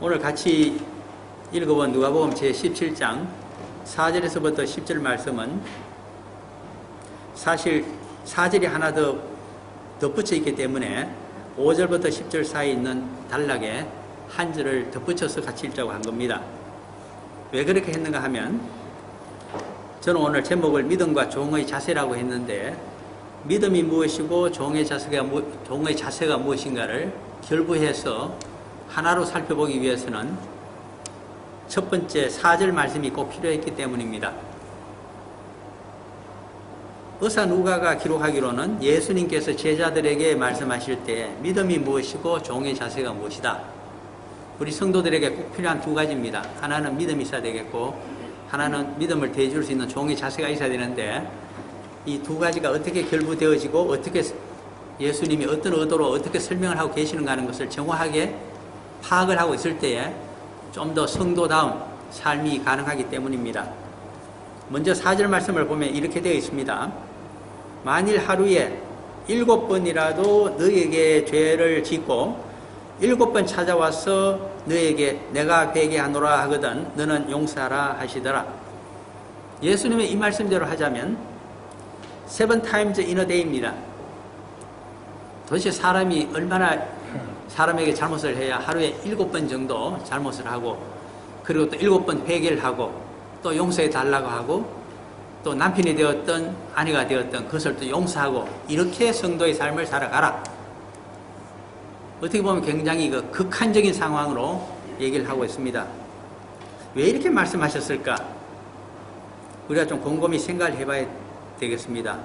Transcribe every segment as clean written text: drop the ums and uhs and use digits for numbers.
오늘 같이 읽어본 누가복음 제17장 4절에서부터 10절 말씀은 사실 4절이 하나 더 덧붙여 있기 때문에 5절부터 10절 사이에 있는 단락에 한 절을 덧붙여서 같이 읽자고 한 겁니다. 왜 그렇게 했는가 하면 저는 오늘 제목을 믿음과 종의 자세라고 했는데 믿음이 무엇이고 종의 자세가 무엇인가를 결부해서 하나로 살펴보기 위해서는 첫 번째 4절 말씀이 꼭 필요했기 때문입니다. 의사 누가가 기록하기로는 예수님께서 제자들에게 말씀하실 때 믿음이 무엇이고 종의 자세가 무엇이다. 우리 성도들에게 꼭 필요한 두 가지입니다. 하나는 믿음이 있어야 되겠고 하나는 믿음을 대해줄 수 있는 종의 자세가 있어야 되는데 이 두 가지가 어떻게 결부되어지고 어떻게 예수님이 어떤 의도로 어떻게 설명을 하고 계시는가 하는 것을 정확하게 파악을 하고 있을 때에 좀 더 성도다운 삶이 가능하기 때문입니다. 먼저 4절 말씀을 보면 이렇게 되어 있습니다. 만일 하루에 7번이라도 너에게 죄를 짓고 7번 찾아와서 너에게 내가 회개하노라 하거든 너는 용서하라 하시더라. 예수님의 이 말씀대로 하자면 7 times in a day입니다. 도대체 사람이 얼마나 사람에게 잘못을 해야 하루에 7번 정도 잘못을 하고 그리고 또 7번 회개를 하고 또 용서해 달라고 하고 또 남편이 되었던 아내가 되었던 그것을 또 용서하고 이렇게 성도의 삶을 살아가라. 어떻게 보면 굉장히 극한적인 상황으로 얘기를 하고 있습니다. 왜 이렇게 말씀하셨을까? 우리가 좀 곰곰이 생각을 해봐야 되겠습니다.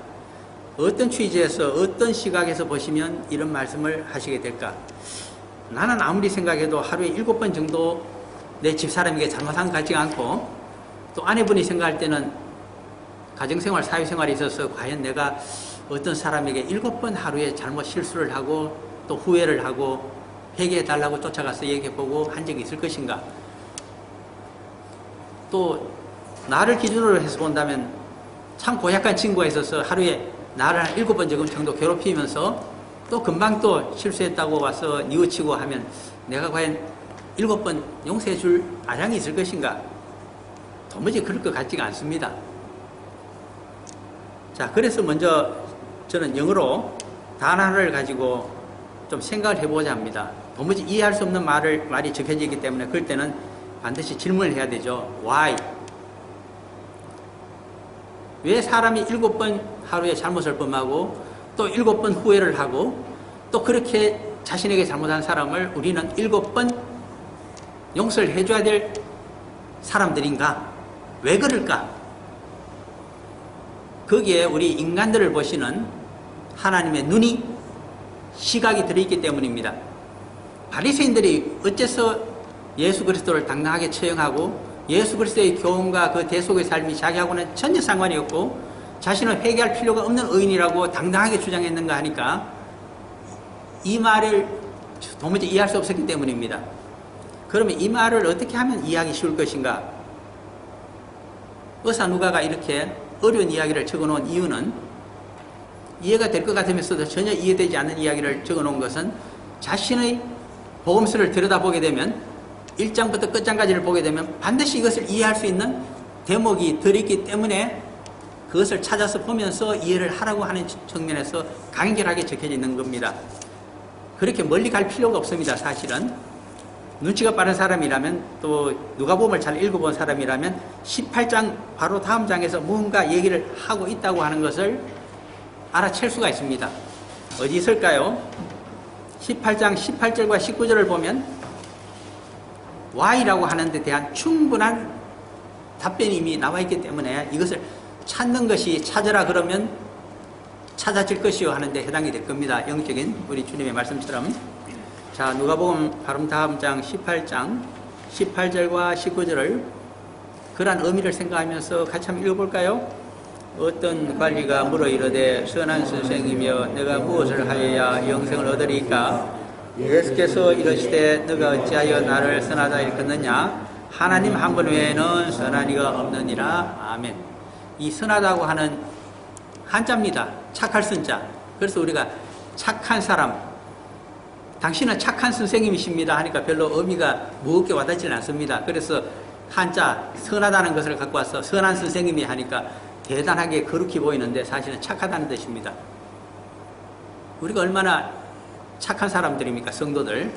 어떤 취지에서 어떤 시각에서 보시면 이런 말씀을 하시게 될까? 나는 아무리 생각해도 하루에 7번 정도 내 집사람에게 잘못한 것 같지가 않고 또 아내분이 생각할 때는 가정생활, 사회생활에 있어서 과연 내가 어떤 사람에게 7번 하루에 잘못 실수를 하고 또 후회를 하고 회개해달라고 쫓아가서 얘기해보고 한 적이 있을 것인가? 또 나를 기준으로 해서 본다면 참 고약한 친구가 있어서 하루에 나를 한 7번 정도 괴롭히면서 또 금방 또 실수했다고 와서 뉘우치고 하면 내가 과연 7번 용서해 줄 아량이 있을 것인가? 도무지 그럴 것 같지가 않습니다. 자, 그래서 먼저 저는 영어로 단어를 가지고 좀 생각을 해보자 합니다. 도무지 이해할 수 없는 말이 적혀지기 때문에 그럴 때는 반드시 질문을 해야 되죠. Why? 왜 사람이 7번 하루에 잘못을 범하고 또 7번 후회를 하고 또 그렇게 자신에게 잘못한 사람을 우리는 7번 용서를 해줘야 될 사람들인가? 왜 그럴까? 거기에 우리 인간들을 보시는 하나님의 눈이 시각이 들어있기 때문입니다. 바리새인들이 어째서 예수 그리스도를 당당하게 처형하고 예수 그리스도의 교훈과 그 대속의 삶이 자기하고는 전혀 상관이 없고 자신은 회개할 필요가 없는 의인이라고 당당하게 주장했는가 하니까 이 말을 도무지 이해할 수 없었기 때문입니다. 그러면 이 말을 어떻게 하면 이해하기 쉬울 것인가? 의사 누가가 이렇게 어려운 이야기를 적어놓은 이유는 이해가 될 것 같으면서도 전혀 이해되지 않는 이야기를 적어놓은 것은 자신의 복음서를 들여다보게 되면 1장부터 끝장까지를 보게 되면 반드시 이것을 이해할 수 있는 대목이 들어있기 때문에 그것을 찾아서 보면서 이해를 하라고 하는 측면에서 간결하게 적혀져 있는 겁니다. 그렇게 멀리 갈 필요가 없습니다. 사실은 눈치가 빠른 사람이라면 또 누가복음을 잘 읽어본 사람이라면 18장 바로 다음 장에서 무언가 얘기를 하고 있다고 하는 것을 알아챌 수가 있습니다. 어디 있을까요? 18장 18절과 19절을 보면 Why라고 하는 데 대한 충분한 답변이 이미 나와 있기 때문에 이것을 찾는 것이 찾으라 그러면 찾아질 것이요 하는데 해당이 될 겁니다. 영적인 우리 주님의 말씀처럼. 자, 누가복음 바로 다음 장 18장 18절과 19절을 그러한 의미를 생각하면서 같이 한번 읽어볼까요? 어떤 관리가 물어 이르되 선한 선생이며 내가 무엇을 하여야 영생을 얻으리까? 예수께서 이르시되 너가 어찌하여 나를 선하다 일컫느냐? 하나님 한 분 외에는 선한 이가 없느니라. 아멘. 이 선하다고 하는 한자입니다. 착할 선자. 그래서 우리가 착한 사람, 당신은 착한 선생님이십니다 하니까 별로 의미가 무겁게 와닿지는 않습니다. 그래서 한자 선하다는 것을 갖고 와서 선한 선생님이 하니까 대단하게 거룩히 보이는데 사실은 착하다는 뜻입니다. 우리가 얼마나 착한 사람들입니까? 성도들.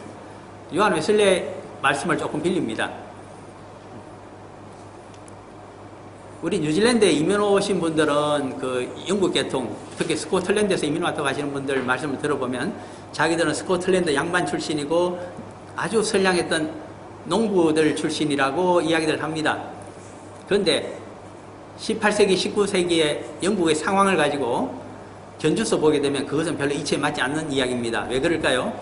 요한 웨슬레 말씀을 조금 빌립니다. 우리 뉴질랜드에 이민 오신 분들은 그 영국 계통, 특히 스코틀랜드에서 이민 왔다고 하시는 분들 말씀을 들어보면 자기들은 스코틀랜드 양반 출신이고 아주 선량했던 농부들 출신이라고 이야기를 합니다. 그런데 18세기, 19세기의 영국의 상황을 가지고 견주서 보게 되면 그것은 별로 이치에 맞지 않는 이야기입니다. 왜 그럴까요?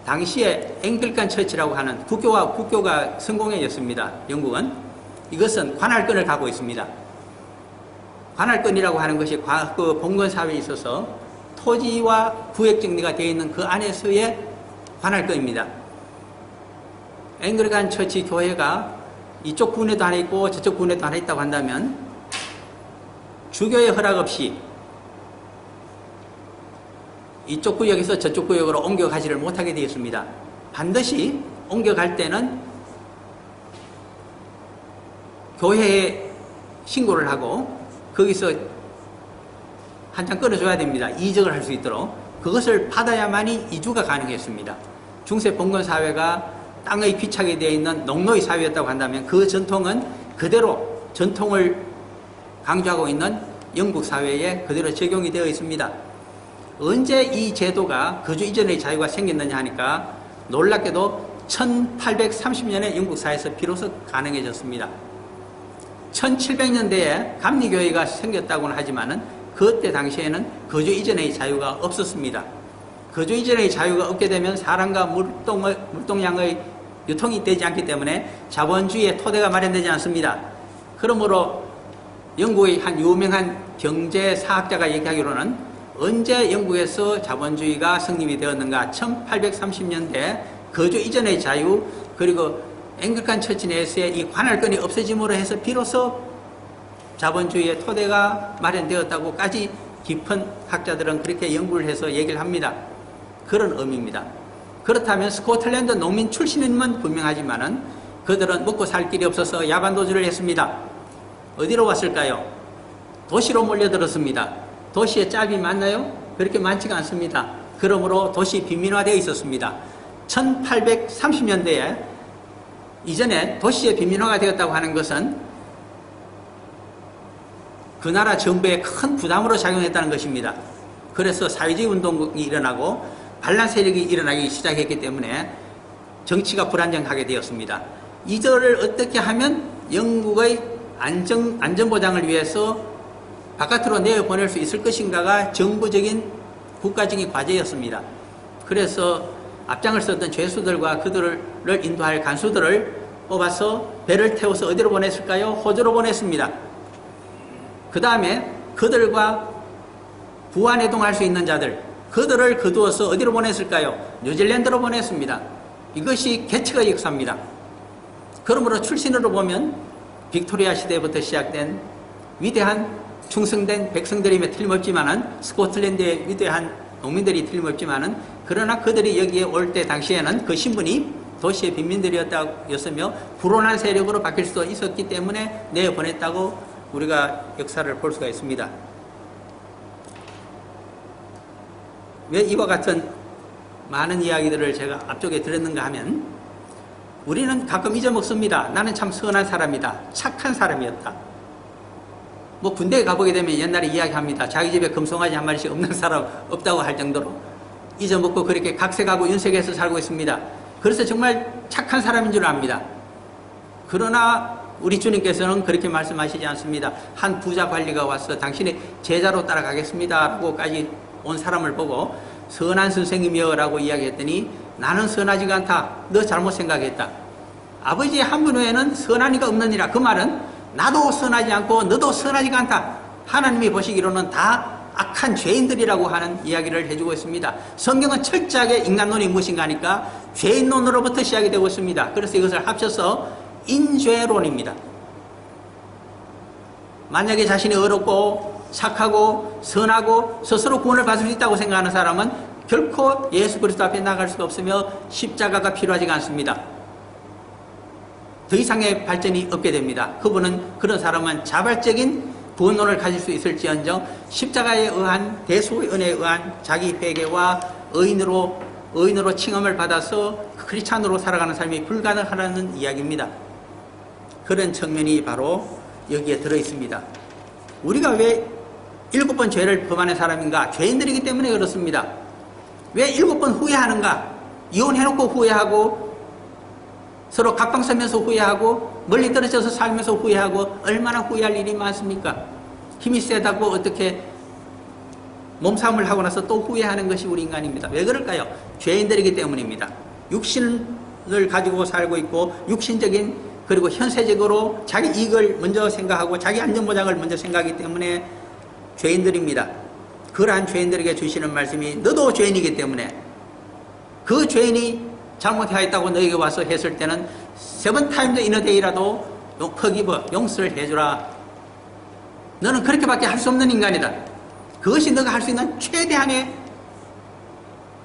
당시에 앵글리칸 처치라고 하는 국교가 성공회였습니다. 영국은. 이것은 관할권을 갖고 있습니다. 관할권이라고 하는 것이 그 봉건사회에 있어서 토지와 구역 정리가 되어 있는 그 안에서의 관할권입니다. 앵글리칸 처치 교회가 이쪽 군에도 하나 있고 저쪽 군에도 하나 있다고 한다면 주교의 허락 없이 이쪽 구역에서 저쪽 구역으로 옮겨가지를 못하게 되었습니다. 반드시 옮겨갈 때는 교회에 신고를 하고 거기서 한 장 끊어줘야 됩니다. 이적을 할 수 있도록. 그것을 받아야만이 이주가 가능했습니다. 중세 봉건사회가 땅의 귀착에 되어 있는 농노의 사회였다고 한다면 그 전통은 그대로 전통을 강조하고 있는 영국 사회에 그대로 적용이 되어 있습니다. 언제 이 제도가 거주 이전의 자유가 생겼느냐 하니까 놀랍게도 1830년에 영국 사회에서 비로소 가능해졌습니다. 1700년대에 감리교회가 생겼다고는 하지만은 그때 당시에는 거주 이전의 자유가 없었습니다. 거주 이전의 자유가 없게 되면 사람과 물동량의 유통이 되지 않기 때문에 자본주의의 토대가 마련되지 않습니다. 그러므로 영국의 한 유명한 경제사학자가 얘기하기로는 언제 영국에서 자본주의가 성립이 되었는가? 1830년대 거주 이전의 자유 그리고 앵글리칸 처치 내에서의 이 관할권이 없어짐으로 해서 비로소 자본주의의 토대가 마련되었다고까지 깊은 학자들은 그렇게 연구를 해서 얘기를 합니다. 그런 의미입니다. 그렇다면 스코틀랜드 농민 출신임은 분명하지만은 그들은 먹고 살 길이 없어서 야반도주를 했습니다. 어디로 왔을까요? 도시로 몰려들었습니다. 도시의 짭이 많나요? 그렇게 많지가 않습니다. 그러므로 도시 빈민화되어 있었습니다. 1830년대에 이전에 도시의 빈민화가 되었다고 하는 것은 그 나라 정부에 큰 부담으로 작용했다는 것입니다. 그래서 사회주의 운동이 일어나고 반란 세력이 일어나기 시작했기 때문에 정치가 불안정하게 되었습니다. 이들을 어떻게 하면 영국의 안전보장을 위해서 바깥으로 내어보낼 수 있을 것인가가 정부적인 국가적인 과제였습니다. 그래서 앞장을 썼던 죄수들과 그들을 인도할 간수들을 뽑아서 배를 태워서 어디로 보냈을까요? 호주로 보냈습니다. 그 다음에 그들과 부안해동할 수 있는 자들, 그들을 거두어서 어디로 보냈을까요? 뉴질랜드로 보냈습니다. 이것이 개척의 역사입니다. 그러므로 출신으로 보면 빅토리아 시대부터 시작된 위대한 충성된 백성들임에 틀림없지만은 스코틀랜드의 위대한 농민들이 틀림없지만은 그러나 그들이 여기에 올 때 당시에는 그 신분이 도시의 빈민들이었으며 불온한 세력으로 바뀔 수도 있었기 때문에 내보냈다고 우리가 역사를 볼 수가 있습니다. 왜 이와 같은 많은 이야기들을 제가 앞쪽에 드렸는가 하면 우리는 가끔 잊어먹습니다. 나는 참 선한 사람이다. 착한 사람이었다. 뭐 군대에 가보게 되면 옛날에 이야기합니다. 자기 집에 금송아지 한 마리씩 없는 사람 없다고 할 정도로 잊어먹고 그렇게 각색하고 윤색해서 살고 있습니다. 그래서 정말 착한 사람인 줄 압니다. 그러나 우리 주님께서는 그렇게 말씀하시지 않습니다. 한 부자 관리가 와서 당신의 제자로 따라가겠습니다 라고까지 온 사람을 보고 선한 선생님이여 라고 이야기했더니 나는 선하지가 않다. 너 잘못 생각했다. 아버지의 한 분 외에는 선한 이가 없느니라. 그 말은 나도 선하지 않고 너도 선하지가 않다. 하나님이 보시기로는 다 악한 죄인들이라고 하는 이야기를 해주고 있습니다. 성경은 철저하게 인간론이 무엇인가 하니까 죄인론으로부터 시작이 되고 있습니다. 그래서 이것을 합쳐서 인죄론입니다. 만약에 자신이 어렵고 착하고 선하고 스스로 구원을 받을 수 있다고 생각하는 사람은 결코 예수 그리스도 앞에 나갈 수가 없으며 십자가가 필요하지가 않습니다. 더 이상의 발전이 없게 됩니다. 그런 사람은 자발적인 구원론을 가질 수 있을지언정 십자가에 의한 대속의 은혜에 의한 자기 회개와 의인으로 칭함을 받아서 크리스찬으로 살아가는 삶이 불가능하다는 이야기입니다. 그런 측면이 바로 여기에 들어있습니다. 우리가 왜 7번 죄를 범하는 사람인가? 죄인들이기 때문에 그렇습니다. 왜 7번 후회하는가? 이혼해놓고 후회하고 서로 각방 서면서 후회하고 멀리 떨어져서 살면서 후회하고 얼마나 후회할 일이 많습니까? 힘이 세다고 어떻게 몸싸움을 하고 나서 또 후회하는 것이 우리 인간입니다. 왜 그럴까요? 죄인들이기 때문입니다. 육신을 가지고 살고 있고 육신적인 그리고 현세적으로 자기 이익을 먼저 생각하고 자기 안전보장을 먼저 생각하기 때문에 죄인들입니다. 그러한 죄인들에게 주시는 말씀이 너도 죄인이기 때문에 그 죄인이 잘못하였다고 너에게 와서 했을 때는 7 times in a day라도 forgive, 용서를 해주라. 너는 그렇게밖에 할 수 없는 인간이다. 그것이 너가 할 수 있는 최대한의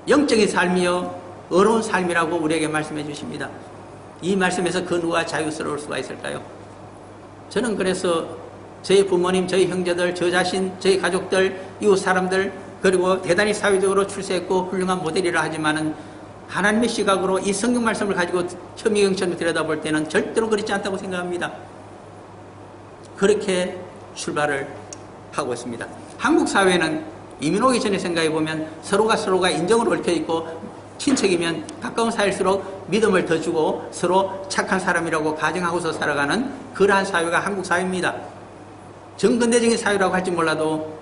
영적인 삶이요 어려운 삶이라고 우리에게 말씀해 주십니다. 이 말씀에서 그 누가 자유스러울 수가 있을까요? 저는 그래서 저희 부모님, 저희 형제들, 저 자신, 저희 가족들, 이웃 사람들 그리고 대단히 사회적으로 출세했고 훌륭한 모델이라 하지만은 하나님의 시각으로 이 성경 말씀을 가지고 현미경처럼 들여다볼 때는 절대로 그렇지 않다고 생각합니다. 그렇게 출발을 하고 있습니다. 한국 사회는 이민 오기 전에 생각해 보면 서로가 인정을 얽혀있고 친척이면 가까운 사이일수록 믿음을 더 주고 서로 착한 사람이라고 가정하고서 살아가는 그러한 사회가 한국 사회입니다. 정근대적인 사회라고 할지 몰라도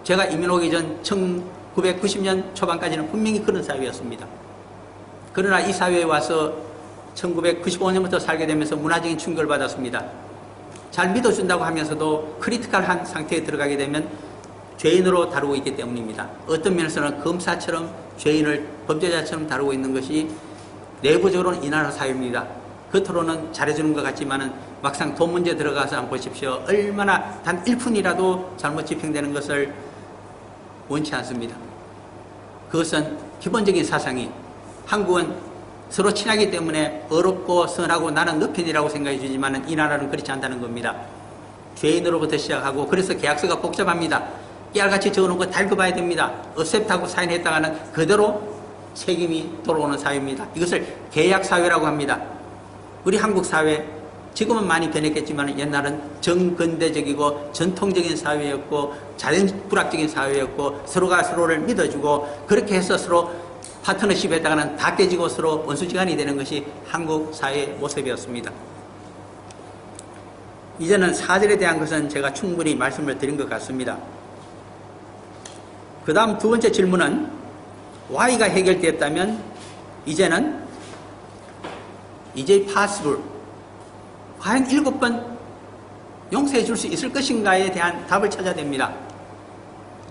제가 이민 오기 전 1990년 초반까지는 분명히 그런 사회였습니다. 그러나 이 사회에 와서 1995년부터 살게 되면서 문화적인 충격을 받았습니다. 잘 믿어준다고 하면서도 크리티컬한 상태에 들어가게 되면 죄인으로 다루고 있기 때문입니다. 어떤 면에서는 검사처럼 죄인을 범죄자처럼 다루고 있는 것이 내부적으로는 이 나라 사회입니다. 겉으로는 잘해주는 것 같지만은 막상 돈 문제 들어가서 한번 보십시오. 얼마나 단 1푼이라도 잘못 집행되는 것을 원치 않습니다. 그것은 기본적인 사상이 한국은 서로 친하기 때문에 어렵고 선하고 나는 너 편이라고 생각해 주지만 이 나라는 그렇지 않다는 겁니다. 죄인으로부터 시작하고 그래서 계약서가 복잡합니다. 깨알같이 적어놓은 거 다 읽어봐야 됩니다. 어셉트하고 사인했다가는 그대로 책임이 돌아오는 사회입니다. 이것을 계약사회라고 합니다. 우리 한국 사회 지금은 많이 변했겠지만 옛날은 정근대적이고 전통적인 사회였고 자연불학적인 사회였고 서로가 서로를 믿어주고 그렇게 해서 서로 파트너십 했다가는 다 깨지고 서로 원수지간이 되는 것이 한국 사회의 모습이었습니다. 이제는 사절에 대한 것은 제가 충분히 말씀을 드린 것 같습니다. 그 다음 두 번째 질문은 Y가 해결되었다면 이제는 이제 possible 과연 7번 용서해 줄 수 있을 것인가에 대한 답을 찾아야 됩니다.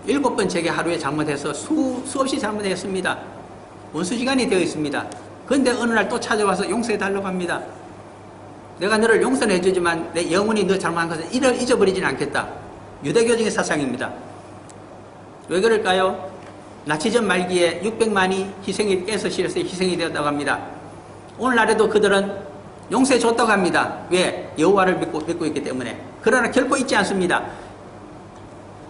7번 제게 하루에 잘못해서 수없이 잘못했습니다. 원수지간이 되어 있습니다. 그런데 어느 날 또 찾아와서 용서해 달라고 합니다. 내가 너를 용서는 해주지만 내 영혼이 너 잘못한 것을 잊어버리지는 않겠다. 유대교적인 사상입니다. 왜 그럴까요? 나치전 말기에 600만이 희생이 가스실에서 희생이 되었다고 합니다. 오늘날에도 그들은 용서해 줬다고 합니다. 왜? 여호와를 믿고 있기 때문에. 그러나 결코 잊지 않습니다.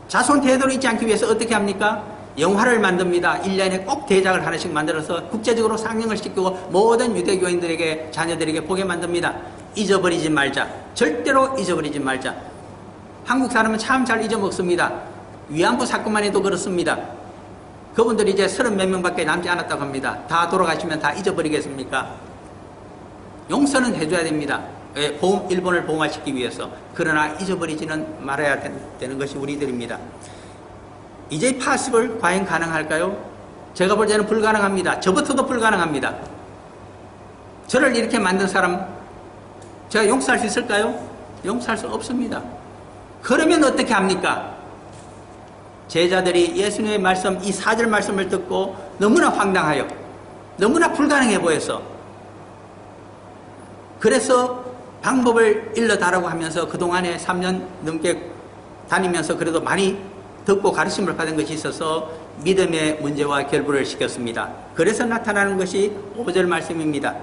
자손 대대로 잊지 않기 위해서 어떻게 합니까? 영화를 만듭니다. 1년에 꼭 대작을 하나씩 만들어서 국제적으로 상영을 시키고 모든 유대교인들에게 자녀들에게 보게 만듭니다. 잊어버리지 말자. 절대로 잊어버리지 말자. 한국 사람은 참 잘 잊어먹습니다. 위안부 사건만 해도 그렇습니다. 그분들이 이제 30몇 명밖에 남지 않았다고 합니다. 다 돌아가시면 다 잊어버리겠습니까? 용서는 해줘야 됩니다. 일본을 보호시키기 위해서. 그러나 잊어버리지는 말아야 되는 것이 우리들입니다. 이제 파습을 과연 가능할까요? 제가 볼 때는 불가능합니다. 저부터도 불가능합니다. 저를 이렇게 만든 사람 제가 용서할 수 있을까요? 용서할 수 없습니다. 그러면 어떻게 합니까? 제자들이 예수님의 말씀, 이 4절 말씀을 듣고 너무나 황당하여 너무나 불가능해 보여서 그래서 방법을 일러달라고 하면서 그동안에 3년 넘게 다니면서 그래도 많이 듣고 가르침을 받은 것이 있어서 믿음의 문제와 결부를 시켰습니다. 그래서 나타나는 것이 5절 말씀입니다.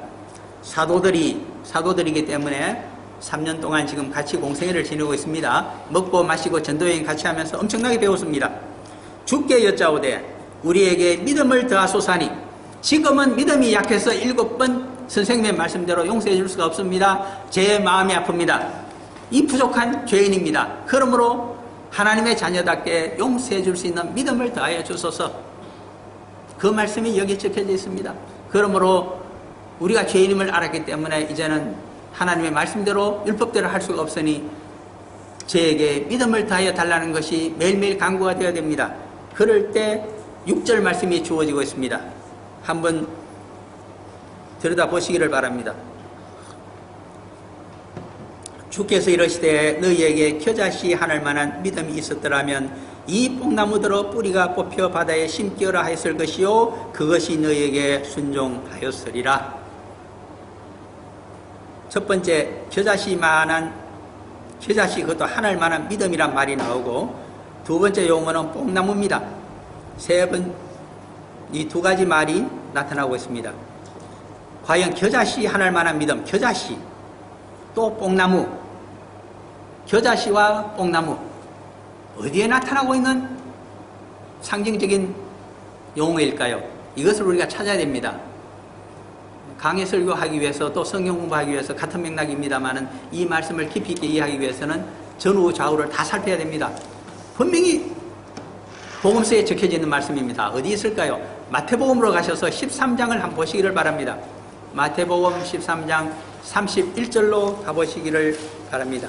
사도들이기 때문에 3년 동안 지금 같이 공생애를 지내고 있습니다. 먹고 마시고 전도여행 같이 하면서 엄청나게 배웠습니다. 주께 여짜오되 우리에게 믿음을 더하소서하니 지금은 믿음이 약해서 7번 선생님의 말씀대로 용서해 줄 수가 없습니다. 제 마음이 아픕니다. 이 부족한 죄인입니다. 그러므로 하나님의 자녀답게 용서해 줄 수 있는 믿음을 더하여 주소서. 그 말씀이 여기 적혀져 있습니다. 그러므로 우리가 죄인임을 알았기 때문에 이제는 하나님의 말씀대로 율법대로 할 수가 없으니 저에게 믿음을 더하여 달라는 것이 매일매일 간구가 되어야 됩니다. 그럴 때 6절 말씀이 주어지고 있습니다. 한번 들여다보시기를 바랍니다. 주께서 이르시되 너희에게 겨자씨 하늘 만한 믿음이 있었더라면 이 뽕나무더러 뿌리가 뽑혀 바다에 심기어라 하였을 것이요 그것이 너희에게 순종하였으리라. 첫 번째 겨자씨 그것도 하늘 만한 믿음이란 말이 나오고, 두 번째 용어는 뽕나무입니다. 세 번 이 두 가지 말이 나타나고 있습니다. 과연 겨자씨 하늘 만한 믿음, 겨자씨 또 뽕나무, 겨자씨와 뽕나무 어디에 나타나고 있는 상징적인 용어일까요? 이것을 우리가 찾아야 됩니다. 강의 설교하기 위해서 또 성경 공부하기 위해서 같은 맥락입니다만은 이 말씀을 깊이 있게 이해하기 위해서는 전후 좌우를 다 살펴야 됩니다. 분명히 복음서에 적혀져 있는 말씀입니다. 어디 있을까요? 마태복음으로 가셔서 13장을 한번 보시기를 바랍니다. 마태복음 13장 31절로 가보시기를 바랍니다.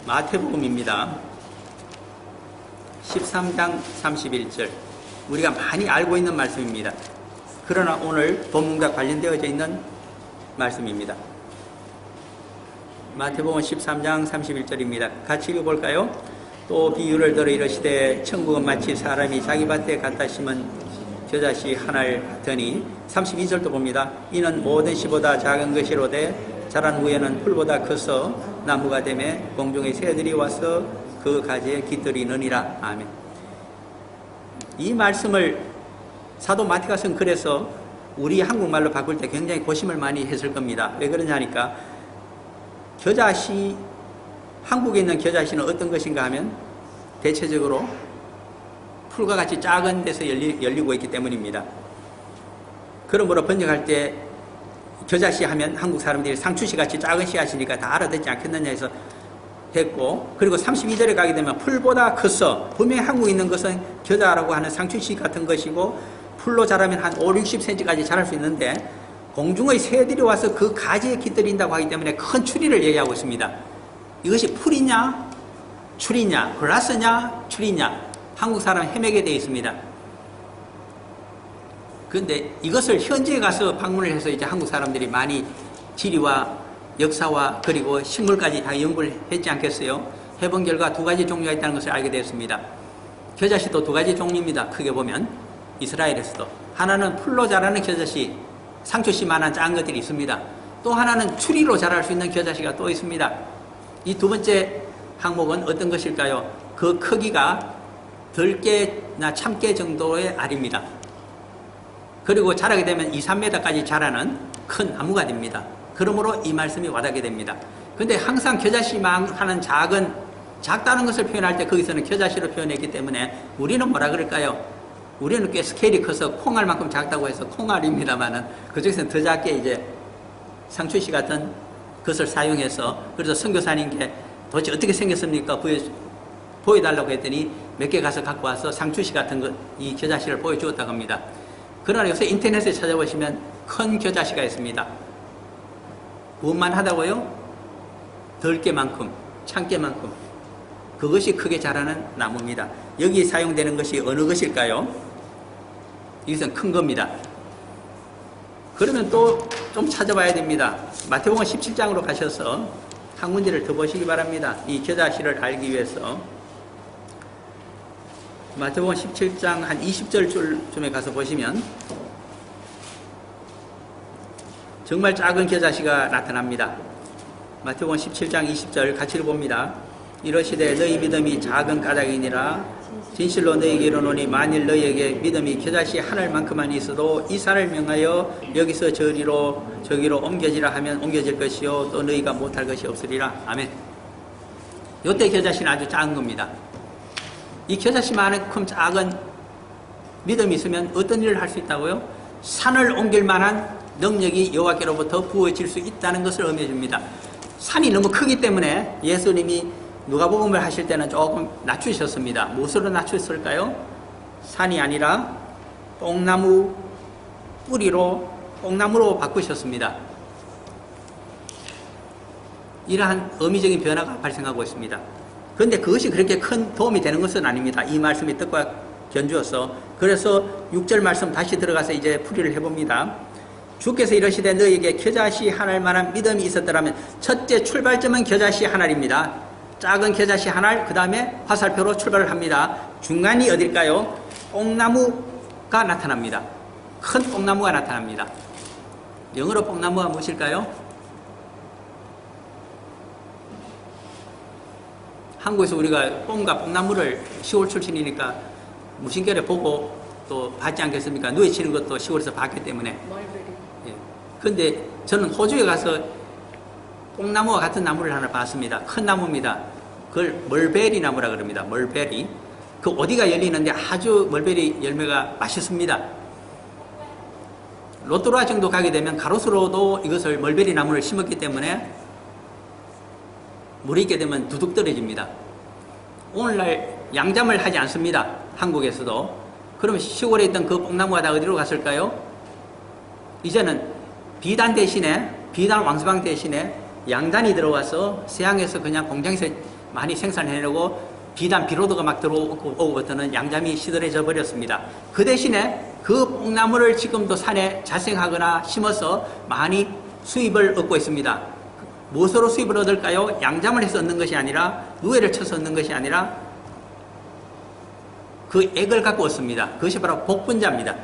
마태복음입니다. 13장 31절. 우리가 많이 알고 있는 말씀입니다. 그러나 오늘 본문과 관련되어져 있는 말씀입니다. 마태복음 13장 31절입니다. 같이 읽어볼까요? 또 비유를 들어 이르시되 천국은 마치 사람이 자기 밭에 갖다 심은 겨자씨 하나를 같으니, 32절도 봅니다. 이는 모든 씨보다 작은 것이로되 자란 후에는 풀보다 커서 나무가 되매 공중의 새들이 와서 그 가지에 깃들이느니라. 아멘. 이 말씀을 사도 마태가 쓴 글에서 우리 한국말로 바꿀 때 굉장히 고심을 많이 했을 겁니다. 왜 그러냐니까 겨자씨, 한국에 있는 겨자씨는 어떤 것인가 하면 대체적으로 풀과 같이 작은 데서 열리고 있기 때문입니다. 그러므로 번역할 때 겨자씨 하면 한국 사람들이 상추씨 같이 작은 씨앗이니까 다 알아듣지 않겠느냐 해서 했고, 그리고 32절에 가게 되면 풀보다 커서, 분명히 한국에 있는 것은 겨자라고 하는 상추씨 같은 것이고 풀로 자라면 한 5, 60cm까지 자랄 수 있는데 공중의 새들이 와서 그 가지에 깃들인다고 하기 때문에 큰 추리를 얘기하고 있습니다. 이것이 풀이냐 추리냐, 글라스냐 추리냐, 한국 사람 헤매게 되어 있습니다. 그런데 이것을 현지에 가서 방문을 해서 이제 한국 사람들이 많이 지리와 역사와 그리고 식물까지 다 연구를 했지 않겠어요? 해본 결과 두 가지 종류가 있다는 것을 알게 되었습니다. 겨자씨도 두 가지 종류입니다. 크게 보면 이스라엘에서도 하나는 풀로 자라는 겨자씨, 상추씨만한 작은 것들이 있습니다. 또 하나는 추리로 자랄 수 있는 겨자씨가 또 있습니다. 이 두 번째 항목은 어떤 것일까요? 그 크기가 들깨나 참깨 정도의 알입니다. 그리고 자라게 되면 2, 3m까지 자라는 큰 나무가 됩니다. 그러므로 이 말씀이 와닿게 됩니다. 근데 항상 겨자씨만 하는 작다는 것을 표현할 때 거기서는 겨자씨로 표현했기 때문에 우리는 뭐라 그럴까요? 우리는 꽤 스케일이 커서 콩알만큼 작다고 해서 콩알입니다만은 그중에서는 더 작게 이제 상추씨 같은 것을 사용해서, 그래서 선교사님께 도대체 어떻게 생겼습니까? 보여달라고 했더니 몇 개 가서 갖고 와서 상추씨 같은 것, 이 겨자씨를 보여주었다고 합니다. 그러나 요새 인터넷에 찾아보시면 큰 겨자씨가 있습니다. 무엇만 하다고요? 들깨만큼, 참깨만큼. 그것이 크게 자라는 나무입니다. 여기 사용되는 것이 어느 것일까요? 이것은 큰 겁니다. 그러면 또 좀 찾아봐야 됩니다. 마태복음 17장으로 가셔서 한 문제를 더 보시기 바랍니다. 이 겨자씨를 알기 위해서. 마태복음 17장 한 20절쯤에 가서 보시면 정말 작은 겨자씨가 나타납니다. 마태복음 17장 20절 같이 읽어봅니다. 이러시되 너희 믿음이 작은 까닭이니라. 진실로 너희에게 이르노니 만일 너희에게 믿음이 겨자씨 하늘만큼만 있어도 이 산을 명하여 여기서 저기로 옮겨지라 하면 옮겨질 것이요 또 너희가 못할 것이 없으리라. 아멘. 요때 겨자씨는 아주 작은 겁니다. 이 겨자씨만큼 작은 믿음이 있으면 어떤 일을 할 수 있다고요? 산을 옮길 만한 능력이 여호와께로부터 부어질 수 있다는 것을 의미해 줍니다. 산이 너무 크기 때문에 예수님이 누가복음을 하실 때는 조금 낮추셨습니다. 무엇으로 낮추셨을까요? 산이 아니라 뽕나무 뿌리로 뽕나무로 바꾸셨습니다. 이러한 의미적인 변화가 발생하고 있습니다. 그런데 그것이 그렇게 큰 도움이 되는 것은 아닙니다. 이 말씀이 뜻과 견주어서. 그래서 6절 말씀 다시 들어가서 이제 풀이를 해봅니다. 주께서 이러시되 너희에게 겨자씨 하나일 만한 믿음이 있었더라면. 첫째 출발점은 겨자씨 하나입니다. 작은 겨자씨 하나, 그 다음에 화살표로 출발을 합니다. 중간이 어딜까요? 뽕나무가 나타납니다. 큰 뽕나무가 나타납니다. 영어로 뽕나무가 무엇일까요? 한국에서 우리가 뽕과 뽕나무를 시골 출신이니까 무신결에 보고 또 봤지 않겠습니까? 누에 치는 것도 시골에서 봤기 때문에. 예. 근데 저는 호주에 가서 뽕나무와 같은 나무를 하나 봤습니다. 큰 나무입니다. 그걸 멀베리 나무라 그럽니다. 멀베리. 그 어디가 열리는데 아주 멀베리 열매가 맛있습니다. 로또라 정도 가게 되면 가로수로도 이것을 멀베리 나무를 심었기 때문에 물이 있게 되면 두둑 떨어집니다. 오늘날 양잠을 하지 않습니다. 한국에서도. 그러면 시골에 있던 그 뽕나무가 다 어디로 갔을까요? 이제는 비단 대신에, 비단 왕수방 대신에 양단이 들어와서 세상에서 그냥 공장에서 많이 생산해내고 비단 비로드가 막 들어오고부터는 양잠이 시들해져 버렸습니다. 그 대신에 그 뽕나무를 지금도 산에 자생하거나 심어서 많이 수입을 얻고 있습니다. 무엇으로 수입을 얻을까요? 양잠을 해서 얻는 것이 아니라, 누에를 쳐서 얻는 것이 아니라 그 액을 갖고 얻습니다. 그것이 바로 복분자입니다.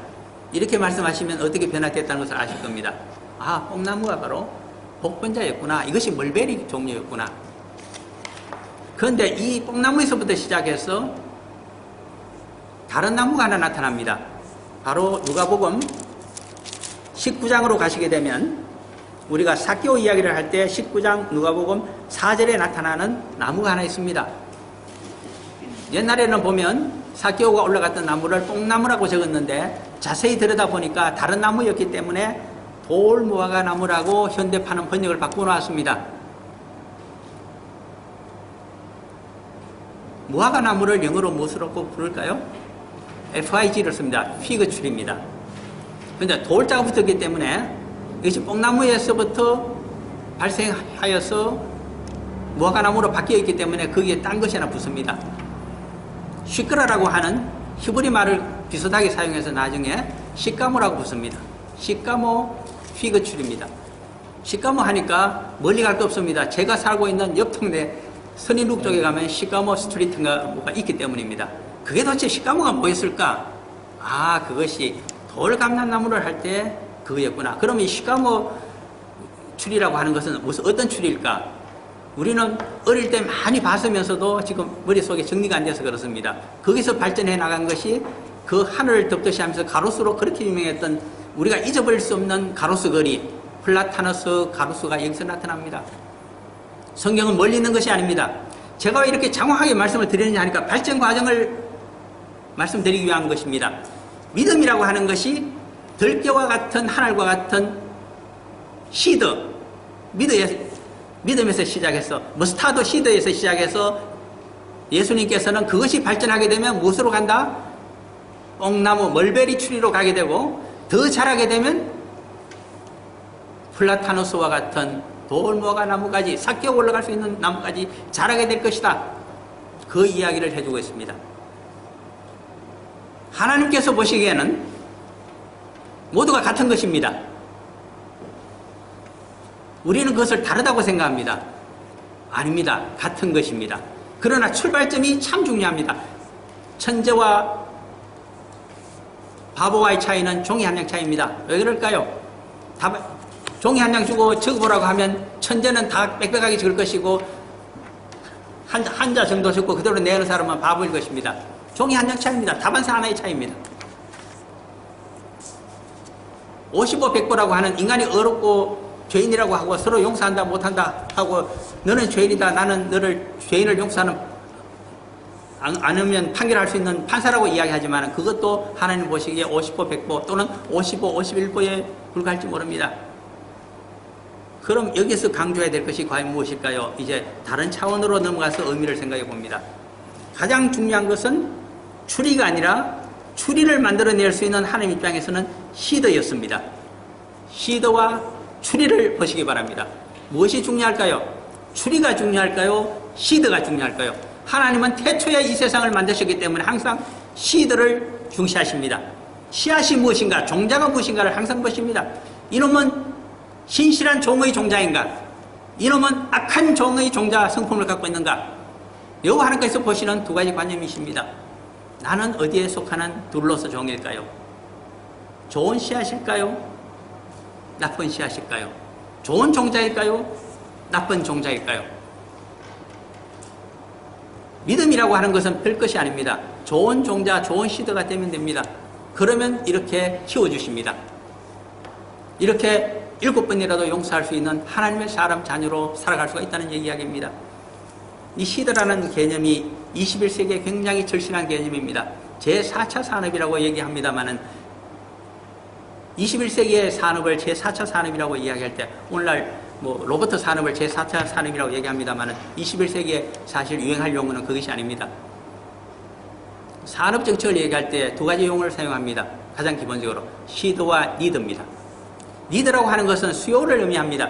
이렇게 말씀하시면 어떻게 변화됐다는 것을 아실 겁니다. 아, 뽕나무가 바로 복분자였구나. 이것이 멀베리 종류였구나. 그런데 이 뽕나무에서부터 시작해서 다른 나무가 하나 나타납니다. 바로 누가복음 19장으로 가시게 되면 우리가 삭개오 이야기를 할 때 19장 누가복음 4절에 나타나는 나무가 하나 있습니다. 옛날에는 보면 삭개오가 올라갔던 나무를 뽕나무라고 적었는데 자세히 들여다보니까 다른 나무였기 때문에 돌무화과 나무라고 현대판은 번역을 바꾸어놨습니다. 무화과 나무를 영어로 무엇으로 꼭 부를까요? FIG를 씁니다. 피그출입니다. 그런데 돌자가 붙었기 때문에 이것이 뽕나무에서부터 발생하여서 무화과 나무로 바뀌어 있기 때문에 거기에 딴 것이 하나 붙습니다. 시크라라고 하는 히브리 말을 비슷하게 사용해서 나중에 시카모라고 붙습니다. 시카모 피그출입니다. 시카모 하니까 멀리 갈 거 없습니다. 제가 살고 있는 옆 동네 선인룩 쪽에 가면 시카모 스트리트가 뭐가 있기 때문입니다. 그게 도대체 시카모가 뭐였을까? 아, 그것이 돌감람나무를 할 때 그거였구나. 그러면 이 시카모 추리라고 하는 것은 무슨 어떤 추리일까? 우리는 어릴 때 많이 봤으면서도 지금 머릿속에 정리가 안 돼서 그렇습니다. 거기서 발전해 나간 것이 그 하늘을 덮듯이 하면서 가로수로 그렇게 유명했던 우리가 잊어버릴 수 없는 가로수 거리, 플라타너스 가로수가 여기서 나타납니다. 성경은 멀리 있는 것이 아닙니다. 제가 왜 이렇게 장황하게 말씀을 드리느냐 하니까 발전 과정을 말씀드리기 위한 것입니다. 믿음이라고 하는 것이 들깨와 같은 하늘과 같은 시드, 믿음에서 시작해서 머스타드 시드에서 시작해서 예수님께서는 그것이 발전하게 되면 무엇으로 간다? 뽕나무, 멀베리 추리로 가게 되고 더 자라게 되면 플라타누스와 같은 돌무화과 나무까지 삭혀 올라갈 수 있는 나무까지 자라게 될 것이다. 그 이야기를 해주고 있습니다. 하나님께서 보시기에는 모두가 같은 것입니다. 우리는 그것을 다르다고 생각합니다. 아닙니다. 같은 것입니다. 그러나 출발점이 참 중요합니다. 천재와 바보와의 차이는 종이 한 장 차이입니다. 왜 그럴까요? 종이 한 장 주고 적어보라고 하면 천재는 다 빽빽하게 적을 것이고 한자 정도 적고 그대로 내는 사람은 바보일 것입니다. 종이 한 장 차이입니다. 답안서 하나의 차이입니다. 55, 100보라고 하는 인간이 어렵고 죄인이라고 하고 서로 용서한다 못한다 하고 너는 죄인이다 나는 너를 죄인을 용서하는 않으면 판결할 수 있는 판사라고 이야기하지만 그것도 하나님 보시기에 50보, 100보 또는 55, 51보에 불과할지 모릅니다. 그럼 여기서 강조해야 될 것이 과연 무엇일까요? 이제 다른 차원으로 넘어가서 의미를 생각해 봅니다. 가장 중요한 것은 추리가 아니라 추리를 만들어낼 수 있는 하나님 입장에서는 시드였습니다. 시드와 추리를 보시기 바랍니다. 무엇이 중요할까요? 추리가 중요할까요? 시드가 중요할까요? 하나님은 태초에 이 세상을 만드셨기 때문에 항상 시드를 중시하십니다. 씨앗이 무엇인가, 종자가 무엇인가를 항상 보십니다. 이놈은 신실한 종의 종자인가? 이놈은 악한 종의 종자 성품을 갖고 있는가? 여호와 하나님께서 보시는 두 가지 관념이십니다. 나는 어디에 속하는 둘로서 종일까요? 좋은 씨앗일까요? 나쁜 씨앗일까요? 좋은 종자일까요? 나쁜 종자일까요? 믿음이라고 하는 것은 별 것이 아닙니다. 좋은 종자, 좋은 시드가 되면 됩니다. 그러면 이렇게 키워주십니다. 이렇게 7번이라도 용서할 수 있는 하나님의 사람 자녀로 살아갈 수가 있다는 이야기입니다. 이 시드라는 개념이 21세기에 굉장히 절실한 개념입니다. 제4차 산업이라고 얘기합니다만은 21세기의 산업을 제4차 산업이라고 이야기할 때 오늘날 로버트 산업을 제4차 산업이라고 얘기합니다만은 21세기에 사실 유행할 용어는 그것이 아닙니다. 산업 정책을 얘기할 때 두 가지 용어를 사용합니다. 가장 기본적으로 시드와 니드입니다. 니드라고 하는 것은 수요를 의미합니다.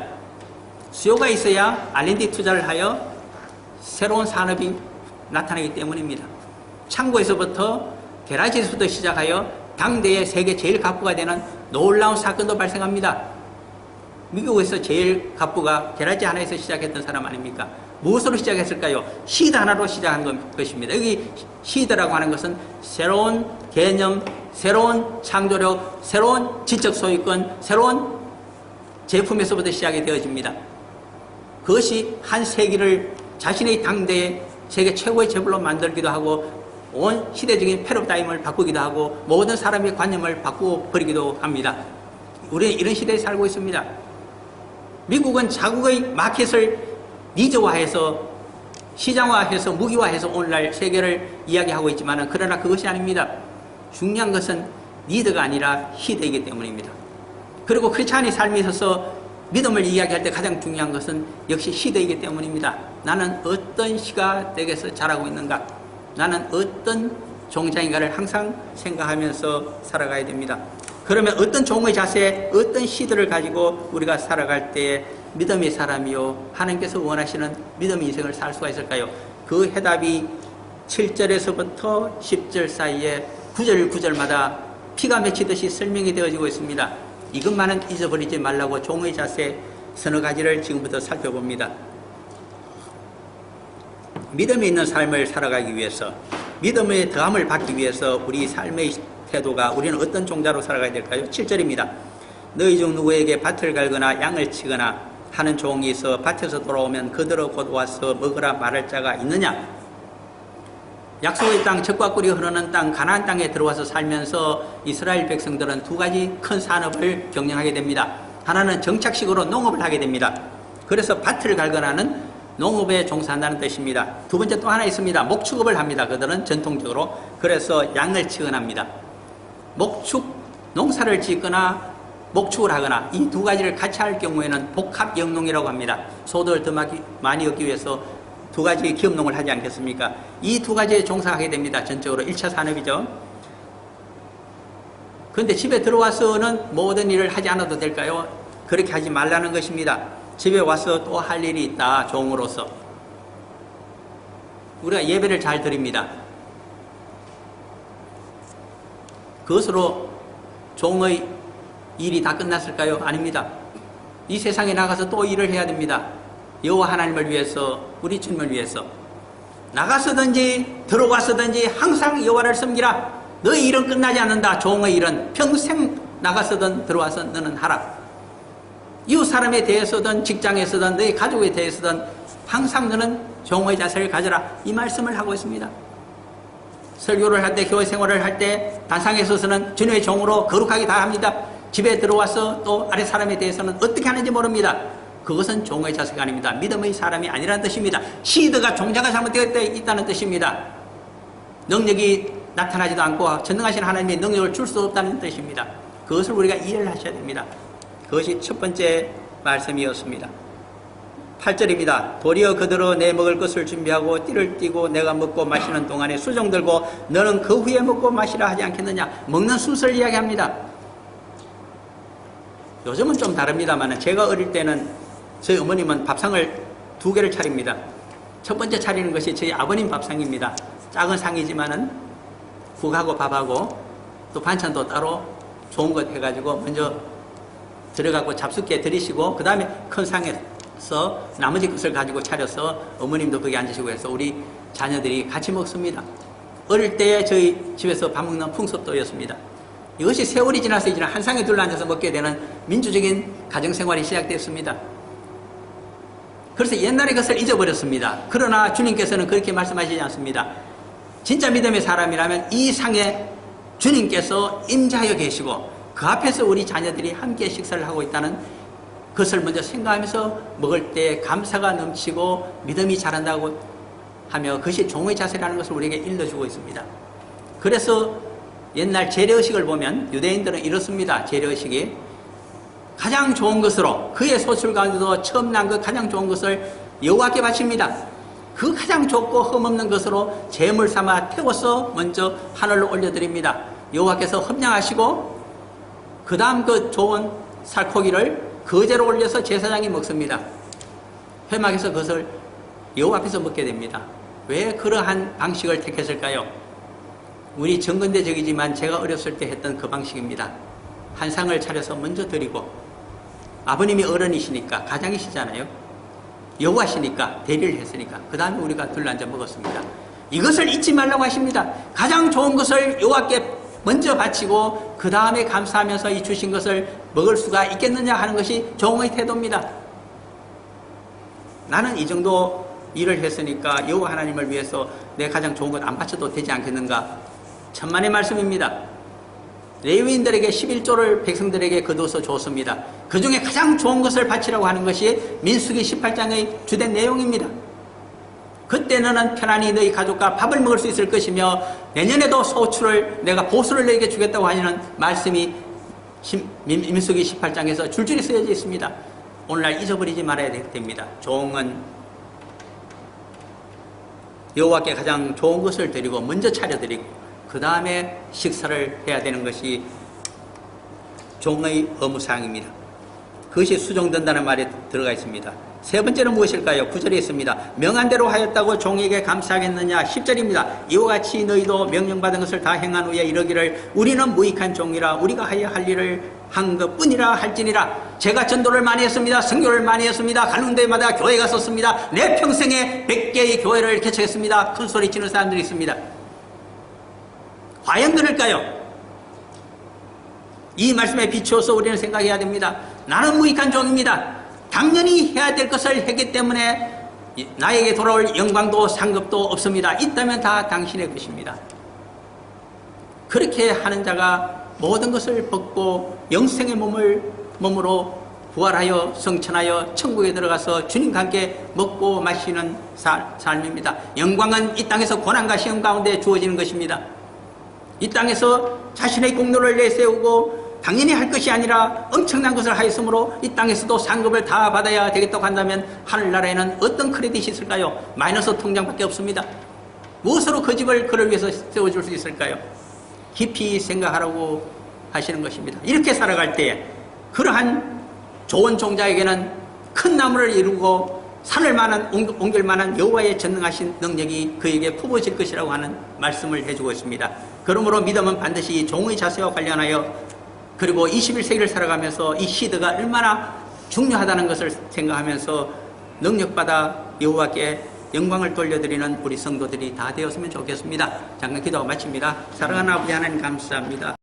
수요가 있어야 R&D 투자를 하여 새로운 산업이 나타나기 때문입니다. 창고에서부터 게라지에서부터 시작하여 당대의 세계 제일 갑부가 되는 놀라운 사건도 발생합니다. 미국에서 제일 갑부가 게라지 하나에서 시작했던 사람 아닙니까? 무엇으로 시작했을까요? 시드 하나로 시작한 것입니다. 여기 시드라고 하는 것은 새로운 개념, 새로운 창조력, 새로운 지적 소유권, 새로운 제품에서부터 시작이 되어집니다. 그것이 한 세기를 자신의 당대의 세계 최고의 재벌로 만들기도 하고 온 시대적인 패러다임을 바꾸기도 하고 모든 사람의 관념을 바꾸어 버리기도 합니다. 우리는 이런 시대에 살고 있습니다. 미국은 자국의 마켓을 니즈화해서 시장화해서 무기화해서 오늘날 세계를 이야기하고 있지만 그러나 그것이 아닙니다. 중요한 것은 니드가 아니라 시대이기 때문입니다. 그리고 크리스찬의 삶에 있어서 믿음을 이야기할 때 가장 중요한 것은 역시 시대이기 때문입니다. 나는 어떤 시가 댁에서 자라고 있는가? 나는 어떤 종자인가를 항상 생각하면서 살아가야 됩니다. 그러면 어떤 종의 자세, 어떤 시들을 가지고 우리가 살아갈 때에 믿음의 사람이요 하나님께서 원하시는 믿음의 인생을 살 수가 있을까요? 그 해답이 7절에서부터 10절 사이에 구절마다 피가 맺히듯이 설명이 되어지고 있습니다. 이것만은 잊어버리지 말라고 종의 자세 서너 가지를 지금부터 살펴봅니다. 믿음이 있는 삶을 살아가기 위해서, 믿음의 더함을 받기 위해서 우리 삶의 태도가 우리는 어떤 종자로 살아가야 될까요? 7절입니다. 너희 중 누구에게 밭을 갈거나 양을 치거나 하는 종이 있어 밭에서 돌아오면 그대로 곧 와서 먹으라 말할 자가 있느냐? 약속의 땅, 젖과 꿀이 흐르는 땅, 가나안 땅에 들어와서 살면서 이스라엘 백성들은 두 가지 큰 산업을 경영하게 됩니다. 하나는 정착식으로 농업을 하게 됩니다. 그래서 밭을 갈거나는 농업에 종사한다는 뜻입니다. 두 번째 또 하나 있습니다. 목축업을 합니다. 그들은 전통적으로. 그래서 양을 치거나 합니다. 목축, 농사를 짓거나 목축을 하거나 이 두 가지를 같이 할 경우에는 복합영농이라고 합니다. 소득을 더 많이 얻기 위해서 두 가지 기업농을 하지 않겠습니까? 이 두 가지에 종사하게 됩니다. 전적으로 1차 산업이죠. 그런데 집에 들어와서는 모든 일을 하지 않아도 될까요? 그렇게 하지 말라는 것입니다. 집에 와서 또 할 일이 있다. 종으로서. 우리가 예배를 잘 드립니다. 그것으로 종의 일이 다 끝났을까요? 아닙니다. 이 세상에 나가서 또 일을 해야 됩니다. 여호와 하나님을 위해서, 우리 주님을 위해서. 나가서든지 들어와서든지 항상 여호와를 섬기라. 너의 일은 끝나지 않는다. 종의 일은 평생 나가서든 들어와서 너는 하라. 이웃 사람에 대해서든 직장에서든 너희 가족에 대해서든 항상 너는 종의 자세를 가져라. 이 말씀을 하고 있습니다. 설교를 할 때, 교회 생활을 할 때 단상에 서서는 주님의 종으로 거룩하게 다 합니다. 집에 들어와서 또 아래 사람에 대해서는 어떻게 하는지 모릅니다. 그것은 종의 자세가 아닙니다. 믿음의 사람이 아니라는 뜻입니다. 시드가 종자가 잘못되어 있다는 뜻입니다. 능력이 나타나지도 않고 전능하신 하나님의 능력을 줄 수 없다는 뜻입니다. 그것을 우리가 이해를 하셔야 됩니다. 그것이 첫 번째 말씀이었습니다. 8절입니다. 도리어 그대로 내 먹을 것을 준비하고 띠를 띠고 내가 먹고 마시는 동안에 수종 들고 너는 그 후에 먹고 마시라 하지 않겠느냐. 먹는 순서를 이야기합니다. 요즘은 좀 다릅니다만 제가 어릴 때는 저희 어머님은 밥상을 2개를 차립니다. 첫 번째 차리는 것이 저희 아버님 밥상입니다. 작은 상이지만은 국하고 밥하고 또 반찬도 따로 좋은 것 해가지고 먼저 들어가고 잡숫게 들이시고 그 다음에 큰 상에서 나머지 것을 가지고 차려서 어머님도 거기 앉으시고 해서 우리 자녀들이 같이 먹습니다. 어릴 때 저희 집에서 밥 먹는 풍습도였습니다. 이것이 세월이 지나서 이제 한 상에 둘러앉아서 먹게 되는 민주적인 가정생활이 시작되었습니다. 그래서 옛날의 것을 잊어버렸습니다. 그러나 주님께서는 그렇게 말씀하시지 않습니다. 진짜 믿음의 사람이라면 이 상에 주님께서 임재하여 계시고 그 앞에서 우리 자녀들이 함께 식사를 하고 있다는 것을 먼저 생각하면서 먹을 때 감사가 넘치고 믿음이 자란다고 하며 그것이 종의 자세라는 것을 우리에게 일러주고 있습니다. 그래서 옛날 재래의식을 보면 유대인들은 이렇습니다. 재래의식이 가장 좋은 것으로 그의 소출 가운데도 처음 난 그 가장 좋은 것을 여호와께 바칩니다. 그 가장 좋고 흠없는 것으로 제물 삼아 태워서 먼저 하늘로 올려드립니다. 여호와께서 섭량하시고 그 다음 그 좋은 살코기를 거제로 올려서 제사장이 먹습니다. 회막에서 그것을 여호와 앞에서 먹게 됩니다. 왜 그러한 방식을 택했을까요? 우리 정근대적이지만 제가 어렸을 때 했던 그 방식입니다. 한 상을 차려서 먼저 드리고 아버님이 어른이시니까 가장이시잖아요. 여호와시니까 대리를 했으니까 그 다음에 우리가 둘러앉아 먹었습니다. 이것을 잊지 말라고 하십니다. 가장 좋은 것을 여호와께 먼저 바치고 그 다음에 감사하면서 이 주신 것을 먹을 수가 있겠느냐 하는 것이 종의 태도입니다. 나는 이 정도 일을 했으니까 여호와 하나님을 위해서 내 가장 좋은 것 안 바쳐도 되지 않겠는가. 천만의 말씀입니다. 레위인들에게 11조를 백성들에게 거두어서 줬습니다. 그 중에 가장 좋은 것을 바치라고 하는 것이 민수기 18장의 주된 내용입니다. 그때 너는 편안히 너희 가족과 밥을 먹을 수 있을 것이며 내년에도 소출을 내가 보수를 너에게 주겠다고 하는 말씀이 민수기 18장에서 줄줄이 쓰여져 있습니다. 오늘날 잊어버리지 말아야 됩니다. 종은 여호와께 가장 좋은 것을 드리고 먼저 차려드리고 그 다음에 식사를 해야 되는 것이 종의 의무사항입니다. 그것이 수종된다는 말이 들어가 있습니다. 세 번째는 무엇일까요? 9절에 있습니다. 명한 대로 하였다고 종에게 감사하겠느냐. 10절입니다. 이와 같이 너희도 명령받은 것을 다 행한 후에 이러기를 우리는 무익한 종이라 우리가 하여 할 일을 한 것뿐이라 할지니라. 제가 전도를 많이 했습니다. 선교를 많이 했습니다. 가는 데마다 교회 갔었습니다. 내 평생에 100개의 교회를 개척했습니다. 큰 소리 치는 사람들이 있습니다. 과연 그럴까요? 이 말씀에 비추어서 우리는 생각해야 됩니다. 나는 무익한 종입니다. 당연히 해야 될 것을 했기 때문에 나에게 돌아올 영광도 상급도 없습니다. 있다면 다 당신의 것입니다. 그렇게 하는 자가 모든 것을 벗고 영생의 몸으로 부활하여 성천하여 천국에 들어가서 주님과 함께 먹고 마시는 삶입니다. 영광은 이 땅에서 고난과 시험 가운데 주어지는 것입니다. 이 땅에서 자신의 공로를 내세우고 당연히 할 것이 아니라 엄청난 것을 하였으므로 이 땅에서도 상급을 다 받아야 되겠다고 한다면 하늘나라에는 어떤 크레딧이 있을까요? 마이너스 통장밖에 없습니다. 무엇으로 그 집을 그를 위해서 세워줄 수 있을까요? 깊이 생각하라고 하시는 것입니다. 이렇게 살아갈 때 그러한 좋은 종자에게는 큰 나무를 이루고 산을 옮길 만한 여호와의 전능하신 능력이 그에게 품어질 것이라고 하는 말씀을 해주고 있습니다. 그러므로 믿음은 반드시 종의 자세와 관련하여 그리고 21세기를 살아가면서 이 시대가 얼마나 중요하다는 것을 생각하면서 능력받아 여호와께 영광을 돌려드리는 우리 성도들이 다 되었으면 좋겠습니다. 잠깐 기도하고 마칩니다. 사랑하는 아버지 하나님 감사합니다.